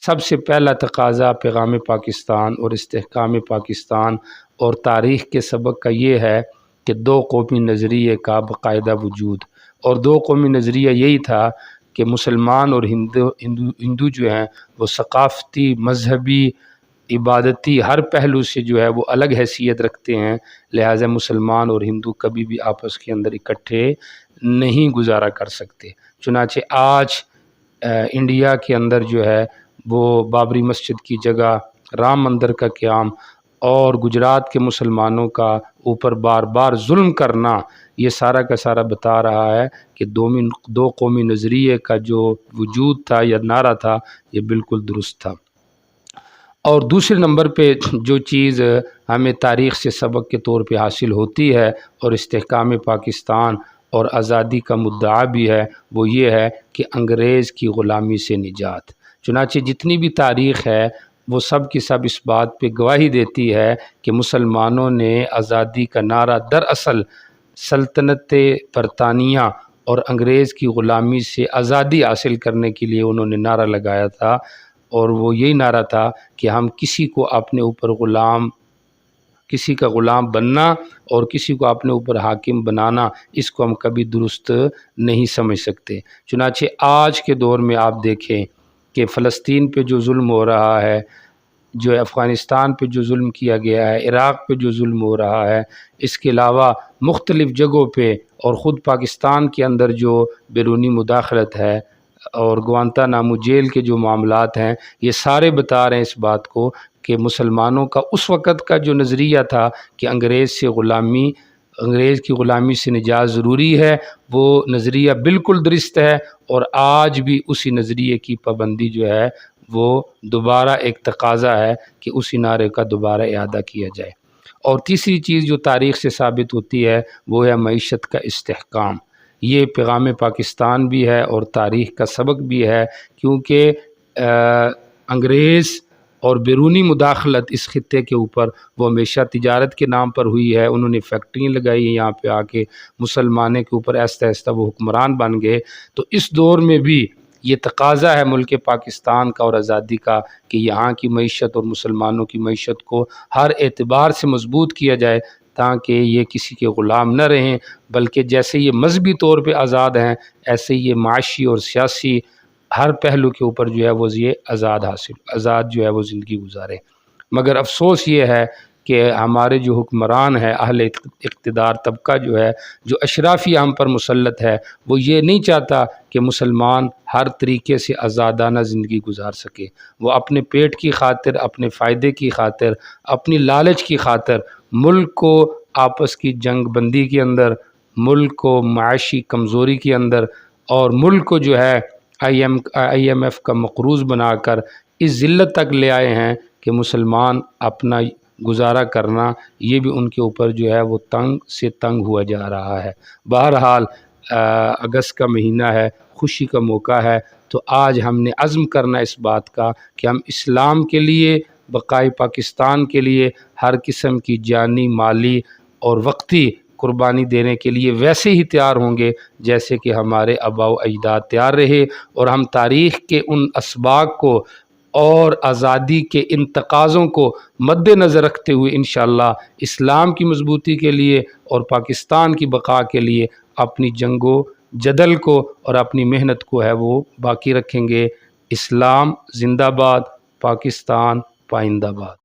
سب سے پہلا تقاضا پیغام پاکستان اور استحکام پاکستان اور تاریخ کے سبق کا یہ ہے کہ دو قومی نظریے کا باقاعدہ وجود، اور دو قومی نظریہ یہی تھا کہ مسلمان اور ہندو جو ہیں وہ ثقافتی، مذہبی، عبادتی ہر پہلو سے جو ہے وہ الگ حیثیت رکھتے ہیں، لہٰذا مسلمان اور ہندو کبھی بھی آپس کے اندر اکٹھے نہیں گزارا کر سکتے۔ چنانچہ آج انڈیا کے اندر جو ہے وہ بابری مسجد کی جگہ رام مندر کا قیام اور گجرات کے مسلمانوں کا اوپر بار بار ظلم کرنا، یہ سارا کا سارا بتا رہا ہے کہ دو قومی نظریے کا جو وجود تھا یا نعرہ تھا یہ بالکل درست تھا۔ اور دوسرے نمبر پہ جو چیز ہمیں تاریخ سے سبق کے طور پہ حاصل ہوتی ہے اور استحکام پاکستان اور آزادی کا مدعا بھی ہے، وہ یہ ہے کہ انگریز کی غلامی سے نجات۔ چنانچہ جتنی بھی تاریخ ہے وہ سب کی سب اس بات پہ گواہی دیتی ہے کہ مسلمانوں نے آزادی کا نعرہ دراصل سلطنت برطانیہ اور انگریز کی غلامی سے آزادی حاصل کرنے کے لیے انہوں نے نعرہ لگایا تھا، اور وہ یہی نعرہ تھا کہ ہم کسی کو اپنے اوپر کسی کا غلام بننا اور کسی کو اپنے اوپر حاکم بنانا، اس کو ہم کبھی درست نہیں سمجھ سکتے۔ چنانچہ آج کے دور میں آپ دیکھیں کہ فلسطین پہ جو ظلم ہو رہا ہے، جو افغانستان پہ جو ظلم کیا گیا ہے، عراق پہ جو ظلم ہو رہا ہے، اس کے علاوہ مختلف جگہوں پہ اور خود پاکستان کے اندر جو بیرونی مداخلت ہے اور گوانتانامو جیل کے جو معاملات ہیں، یہ سارے بتا رہے ہیں اس بات کو کہ مسلمانوں کا اس وقت کا جو نظریہ تھا کہ انگریز کی غلامی سے نجات ضروری ہے، وہ نظریہ بالکل درست ہے، اور آج بھی اسی نظریے کی پابندی جو ہے وہ دوبارہ ایک تقاضا ہے کہ اسی نعرے کا دوبارہ اعادہ کیا جائے۔ اور تیسری چیز جو تاریخ سے ثابت ہوتی ہے وہ ہے معیشت کا استحکام۔ یہ پیغام پاکستان بھی ہے اور تاریخ کا سبق بھی ہے، کیونکہ انگریز اور بیرونی مداخلت اس خطے کے اوپر وہ ہمیشہ تجارت کے نام پر ہوئی ہے۔ انہوں نے فیکٹریاں لگائی ہیں یہاں پہ آ کے، مسلمانوں کے اوپر آہستہ آہستہ وہ حکمران بن گئے۔ تو اس دور میں بھی یہ تقاضا ہے ملک پاکستان کا اور آزادی کا کہ یہاں کی معیشت اور مسلمانوں کی معیشت کو ہر اعتبار سے مضبوط کیا جائے، تاکہ یہ کسی کے غلام نہ رہیں، بلکہ جیسے یہ مذہبی طور پہ آزاد ہیں، ایسے یہ معاشی اور سیاسی ہر پہلو کے اوپر جو ہے وہ یہ آزاد جو ہے وہ زندگی گزارے۔ مگر افسوس یہ ہے کہ ہمارے جو حکمران ہیں، اہل اقتدار طبقہ جو ہے، جو اشرافیہ ہم پر مسلط ہے، وہ یہ نہیں چاہتا کہ مسلمان ہر طریقے سے آزادانہ زندگی گزار سکے۔ وہ اپنے پیٹ کی خاطر، اپنے فائدے کی خاطر، اپنی لالچ کی خاطر ملک کو آپس کی جنگ بندی کے اندر، ملک کو معاشی کمزوری کے اندر، اور ملک کو جو ہے آئی ایم ایف کا مقروض بنا کر اس ذلت تک لے آئے ہیں کہ مسلمان اپنا گزارا کرنا یہ بھی ان کے اوپر جو ہے وہ تنگ سے تنگ ہوا جا رہا ہے۔ بہرحال اگست کا مہینہ ہے، خوشی کا موقع ہے، تو آج ہم نے عزم کرنا اس بات کا کہ ہم اسلام کے لیے، بقائے پاکستان کے لیے ہر قسم کی جانی، مالی اور وقتی قربانی دینے کے لیے ویسے ہی تیار ہوں گے جیسے کہ ہمارے آباء و اجداد تیار رہے، اور ہم تاریخ کے ان اسباق کو اور آزادی کے ان تقاضوں کو مد نظر رکھتے ہوئے انشاءاللہ اسلام کی مضبوطی کے لیے اور پاکستان کی بقا کے لیے اپنی جنگ و جدل کو اور اپنی محنت کو ہے وہ باقی رکھیں گے۔ اسلام زندہ باد، پاکستان پائندہ باد۔